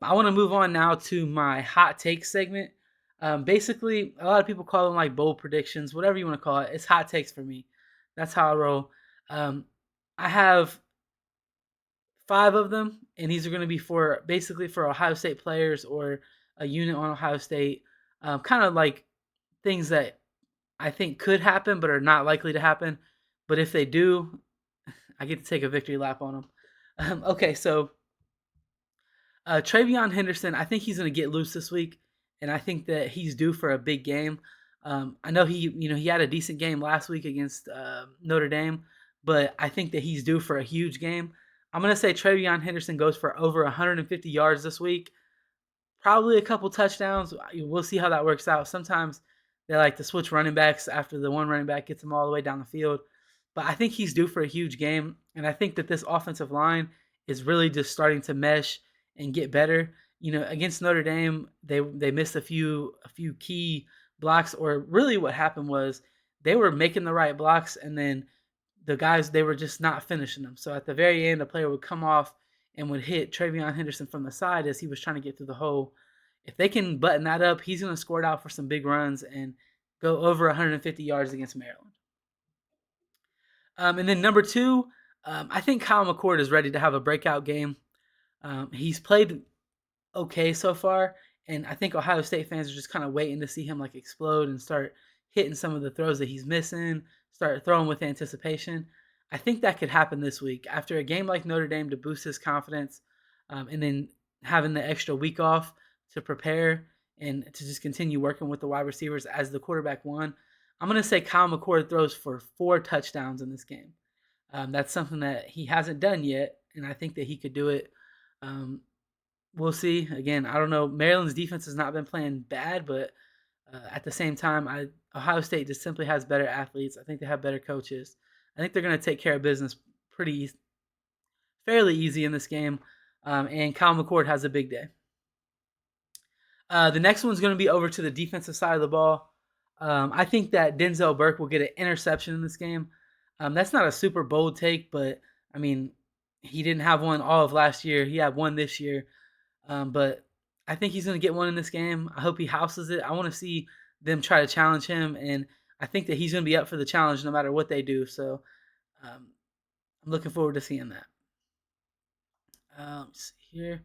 I want to move on now to my hot take segment. Basically, a lot of people call them like bold predictions, whatever you want to call it. It's hot takes for me. That's how I roll. Um, I have five of them, and these are going to be for basically for Ohio State players or a unit on Ohio State. Kind of like things that I think could happen, but are not likely to happen. But if they do, I get to take a victory lap on them. Okay, so Travion Henderson, I think he's going to get loose this week, and I think that he's due for a big game. I know he had a decent game last week against Notre Dame, but I think that he's due for a huge game. I'm going to say Travion Henderson goes for over 150 yards this week, probably a couple touchdowns. We'll see how that works out. Sometimes they like to switch running backs after the one running back gets them all the way down the field. But I think he's due for a huge game, and I think that this offensive line is really just starting to mesh and get better. Against Notre Dame, they missed a few key blocks, or really what happened was they were making the right blocks, and then the guys they were just not finishing them. So at the very end, a player would come off and would hit Travion Henderson from the side as he was trying to get through the hole. If they can button that up, he's going to score it out for some big runs and go over 150 yards against Maryland. And then number two, I think Kyle McCord is ready to have a breakout game. He's played okay so far, and I think Ohio State fans are just kind of waiting to see him like explode and start hitting some of the throws that he's missing, start throwing with anticipation. I think that could happen this week after a game like Notre Dame to boost his confidence, and then having the extra week off to prepare and to just continue working with the wide receivers as the quarterback one. I'm going to say Kyle McCord throws for 4 touchdowns in this game. That's something that he hasn't done yet, and I think that he could do it. Um, we'll see. Again, I don't know. Maryland's defense has not been playing bad, but at the same time, Ohio State just simply has better athletes. I think they have better coaches. I think they're going to take care of business pretty fairly easy in this game. And Kyle McCord has a big day. The next one's going to be over to the defensive side of the ball. I think that Denzel Burke will get an interception in this game. That's not a super bold take, but I mean, he didn't have one all of last year. He had one this year. But I think he's going to get one in this game. I hope he houses it. I want to see them try to challenge him, and I think that he's going to be up for the challenge no matter what they do. So I'm looking forward to seeing that. Let's see here.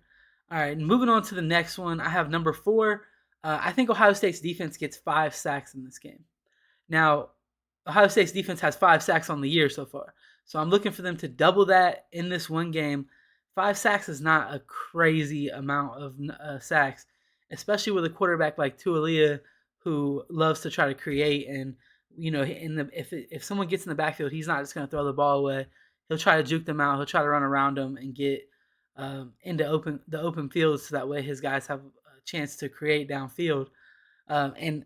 All right, moving on to the next one. I have number four. I think Ohio State's defense gets 5 sacks in this game. Now, Ohio State's defense has 5 sacks on the year so far. So I'm looking for them to double that in this one game. 5 sacks is not a crazy amount of sacks, especially with a quarterback like Tualia who loves to try to create. And if someone gets in the backfield, he's not just going to throw the ball away. He'll try to juke them out. He'll try to run around them and get into the open fields so that way his guys have a chance to create downfield. And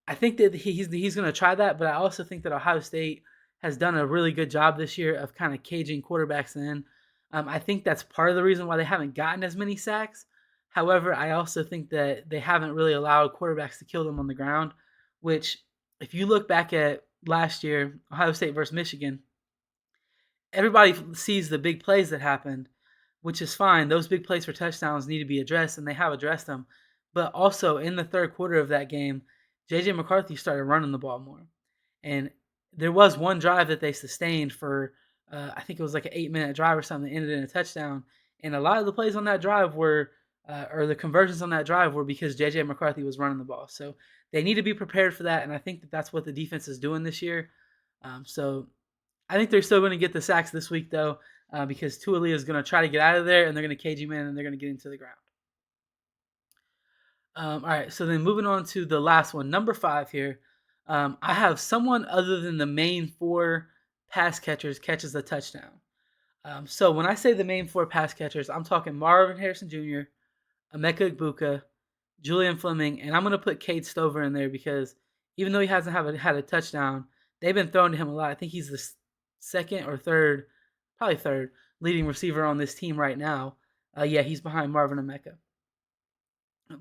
I think that he's going to try that, but I also think that Ohio State has done a really good job this year of kind of caging quarterbacks in. I think that's part of the reason why they haven't gotten as many sacks. However, I also think that they haven't really allowed quarterbacks to kill them on the ground, which, if you look back at last year, Ohio State versus Michigan, everybody sees the big plays that happened, which is fine. Those big plays for touchdowns need to be addressed, and they have addressed them. But also in the third quarter of that game, JJ McCarthy started running the ball more. And there was one drive that they sustained for, I think it was like an 8-minute drive or something that ended in a touchdown. And a lot of the plays on that drive were, or the conversions on that drive were because JJ McCarthy was running the ball. So they need to be prepared for that. And I think that that's what the defense is doing this year. So I think they're still going to get the sacks this week, though, because Tualia is going to try to get out of there, and they're going to cage him in, and they're going to get him to the ground. All right, so then moving on to the last one, number five here. I have someone other than the main four pass catchers catches the touchdown. So when I say the main four pass catchers, I'm talking Marvin Harrison Jr., Emeka Egbuka, Julian Fleming, and I'm going to put Cade Stover in there because even though he hasn't had a touchdown, they've been throwing to him a lot. I think he's the second or third, probably third leading receiver on this team right now. Yeah, he's behind Marvin Emeka.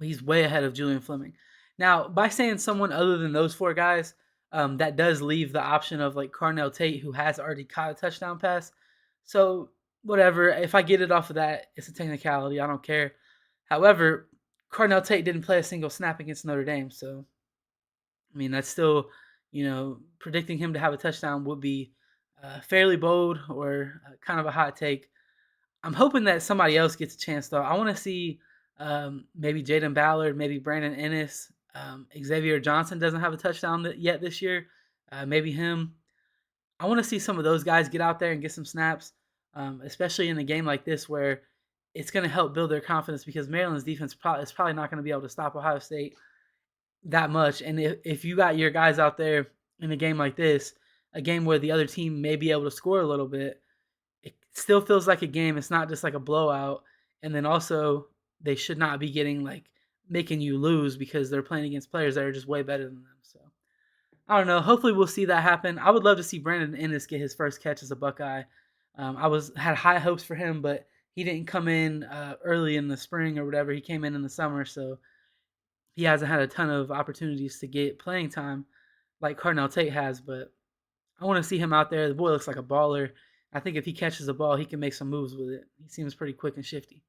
He's way ahead of Julian Fleming. Now, by saying someone other than those four guys, that does leave the option of like Carnell Tate, who has already caught a touchdown pass. So whatever, if I get it off of that, it's a technicality. I don't care. However, Cardinal Tate didn't play a single snap against Notre Dame, so I mean that's still, predicting him to have a touchdown would be fairly bold or kind of a hot take. I'm hoping that somebody else gets a chance though. I want to see maybe Jaden Ballard, maybe Brandon Ennis. Xavier Johnson doesn't have a touchdown yet this year. Maybe him. I want to see some of those guys get out there and get some snaps, especially in a game like this where it's going to help build their confidence because Maryland's defense is probably not going to be able to stop Ohio State that much. And if you got your guys out there in a game like this, a game where the other team may be able to score a little bit, it still feels like a game. It's not just like a blowout. And then also, they should not be getting like making you lose because they're playing against players that are just way better than them. So I don't know. Hopefully, we'll see that happen. I would love to see Brandon Ennis get his first catch as a Buckeye. I had high hopes for him, but he didn't come in early in the spring or whatever. He came in the summer, so he hasn't had a ton of opportunities to get playing time like Cardinal Tate has. But I want to see him out there. The boy looks like a baller. I think if he catches a ball, he can make some moves with it. He seems pretty quick and shifty.